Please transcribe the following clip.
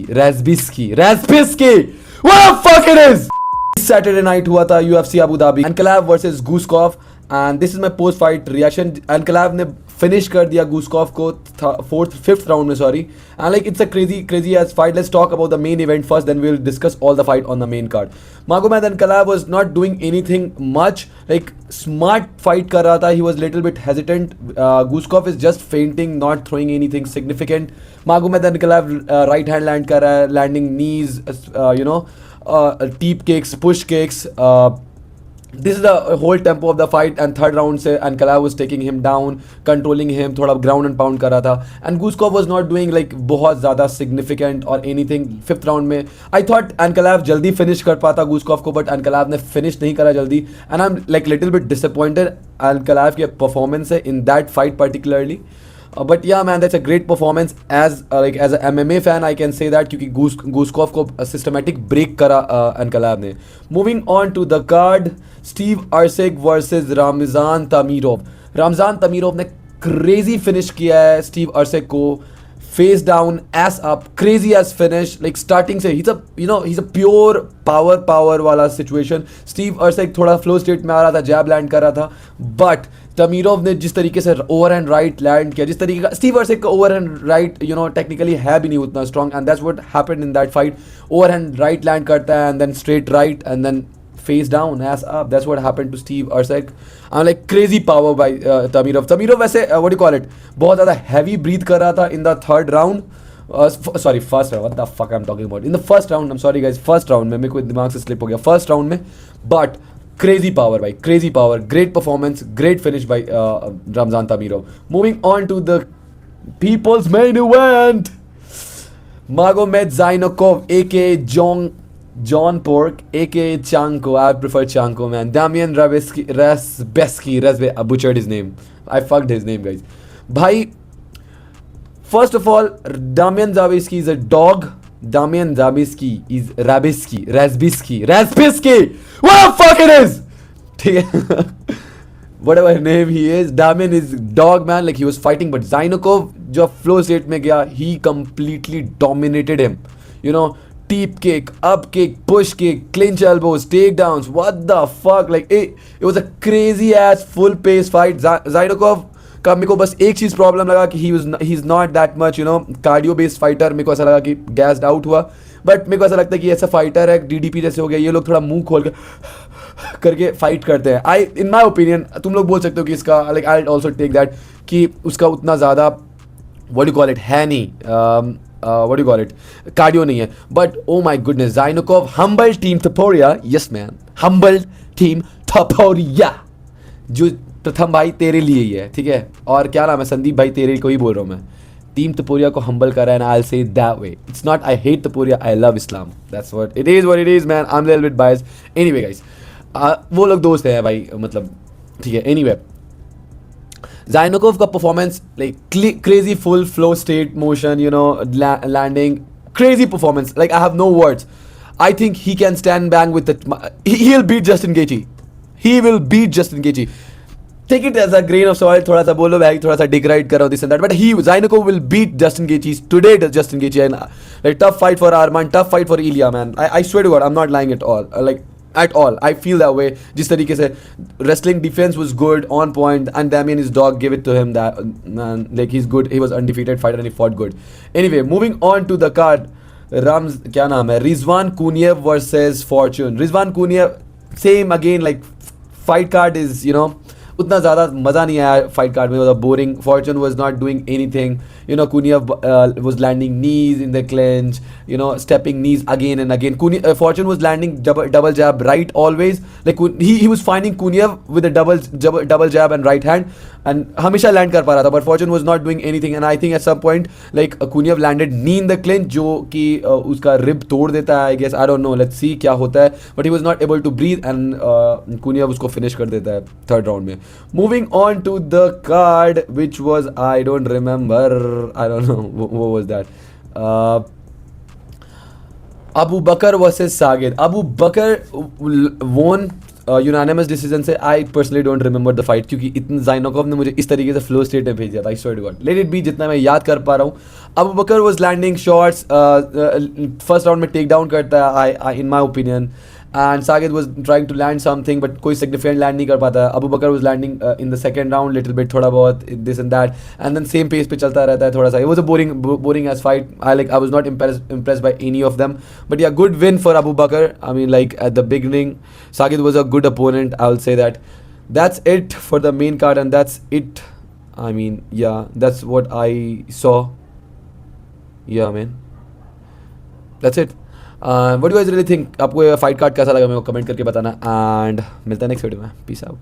Razbiski. What the fuck it is? Saturday night हुआ था UFC Abu Dhabi, Ankalaev versus Guskov, and this is my post fight reaction. Ankalaev ने finish कर दिया Guskov को fifth round में, sorry, and like it's a crazy ass fight. Let's talk about the main event first, then we'll discuss all the fight on the main card. Magomed Ankalaev was not doing anything much, like smart fight कर रहा था. He was little bit hesitant. Guskov is just feinting, not throwing anything significant. Magomed Ankalaev right hand land कर रहा है, landing knees, deep kicks, push kicks. This is the whole tempo of the fight, and third round से Ankalaev was taking him down, controlling him, थोड़ा ground and pound कर रहा था, and Guskov was not doing like बहुत ज़्यादा significant or anything. Fifth round में I thought Ankalaev जल्दी finish कर पाता Guskov को, but Ankalaev ने finish नहीं करा जल्दी, and I'm like little bit disappointed Ankalaev के performance से in that fight particularly. But yeah man, that's a great performance. As as a MMA fan I can say that, क्योंकि Guskov को systematic break करा Ankalaev ने. Moving on to the card, Steve Erceg versus Ramzan Tamirov. Ramzan Tamirov ने crazy finish किया है Steve Erceg को, face down, ass up, crazy ass finish. Like starting से he's a pure power वाला situation. Steve Erceg थोड़ा flow state में आ रहा था, jab land कर रहा था, but तमीरोव ने जिस तरीके से ओवरहैंड राइट लैंड किया, जिस तरीके का स्टीव अर्सेग का ओवरहैंड राइट टेक्निकली है भी नहीं उतना strong, and that's what happened in that fight. Overhand right land करता है, एंड देन straight right, and then face down, ass up. That's what happened to Steve Erceg. I like crazy power by Tamirov वैसे what do call it, बहुत ज़्यादा heavy breathe कर रहा था in the third round. Sorry first round, what the fuck I am talking about, in the first round. I am sorry guys, first round में मेरे को दिमाग से स्लिप हो गया, फर्स्ट राउंड में. But crazy power by crazy power, great performance, great finish by Ramzan Tamirov. Moving on to the people's main event, Magomed Zainokov aka John Pork aka Chanko. I prefer Chanko man. Damian Razbeski, I butchered his name, I fucked his name guys. Bhai, first of all, Damian Razbeski is a dog. Damian Razbeski is Razbiski. What the fuck it is? Whatever name he is, Damian is dog man. Like he was fighting, but Zainokov जो flow state में गया, he completely dominated him. Deep kick, up kick, push kick, clinch elbows, takedowns. What the fuck? Like it was a crazy ass full pace fight. Zainokov का मेरे को बस एक चीज़ problem लगा कि he is not that much cardio based fighter. मेरे को ऐसा लगा कि गैस्ड आउट हुआ, बट मेरे को ऐसा लगता है कि ऐसा फाइटर है डीडीपी जैसे हो गया, ये लोग थोड़ा मुंह खोल करके फाइट करते हैं. इन माई ओपिनियन, तुम लोग बोल सकते हो कि इसका like I also take that कि उसका उतना ज़्यादा व्हाट यू कॉल इट है नहीं, what you call it, cardio नहीं है. But oh my goodness, Zainokov, humble team Topuria, yes man, humble team Topuria, जो प्रथम भाई तेरे लिए ही है, ठीक है. और क्या नाम है, संदीप भाई तेरे को ही बोल रहा हूँ मैं. टीम तपोरिया को हम्बल कर रहा है, I will say that way. It's not I hate Topuria, I love Islam. That's what it is man. I am little bit biased. Anyway guys, वो लोग दोस्त हैं भाई, मतलब ठीक है. एनीवे, Zainokov का performance like crazy full flow state motion, landing, crazy performance. Like I have no words. I think he can stand bang with it. He'll beat Justin Gaethje. He will beat Justin Gaethje. Take it as a grain of salt. थोड़ा सा बोलो भाई, थोड़ा सा dig right करो this and that. But Zainokov will beat Justin Gaethje today. Justin Gaethje, and like tough fight for Arman, tough fight for Ilya, man. I swear to God, I'm not lying at all. At all, I feel that way. जिस तरीके से wrestling defense was good, on point, and Damian, his dog, give it to him. That man, like he's good. He was undefeated fighter and he fought good. Anyway, moving on to the card. क्या नाम है, Rizwan Kuniev versus Fortune. Rizwan Kuniev, same again, like fight card is, उतना ज़्यादा मज़ा नहीं आया fight card में, was boring. Fortune was not doing anything. Kuniev was landing knees in the clinch, stepping knees again and again. Fortune was landing double jab right always. Like he was finding Kuniev with a double jab and right hand, and हमेशा land कर पा रहा था. But Fortune was not doing anything, and I think at some point like Kuniev landed knee in the clinch, जो कि उसका rib तोड़ देता है. I guess, I don't know. Let's see क्या होता है. But he was not able to breathe, and Kuniev उसको finish कर देता है third round में. Moving on to the card, which was, I don't remember. I don't know what was that. Abu Bakr versus Sagir. Abu Bakr won unanimous decision से. I personally don't remember the fight, क्योंकि इतने ज़ाइनोकोव ने मुझे इस तरीके से flow state में भेज दिया था. I swear to God. Let it be, जितना मैं याद कर पा रहा हूँ. Abu Bakar was landing shots, first round में टेक डाउन करता है I in my opinion. And Sagid was trying to land something, but कोई सिग्निफिकेंट लैंड नहीं कर पाता. Abu Bakar was landing in the second round little bit, थोड़ा बहुत this and that, and then same pace पे चलता रहता है थोड़ा सा. It was a boring ass fight. I was not impressed by any of them. But yeah, good win for Abu Bakr. I mean, like at the beginning, Sagid was a good opponent, I'll say that. That's it for the main card, and that's it. I mean, yeah, that's what I saw. Yeah, man, that's it. What do you guys really think? आपको ये fight card कैसा लगा मेरे को comment करके बताना, and मिलता है नेक्स्ट वीडियो में. Peace out.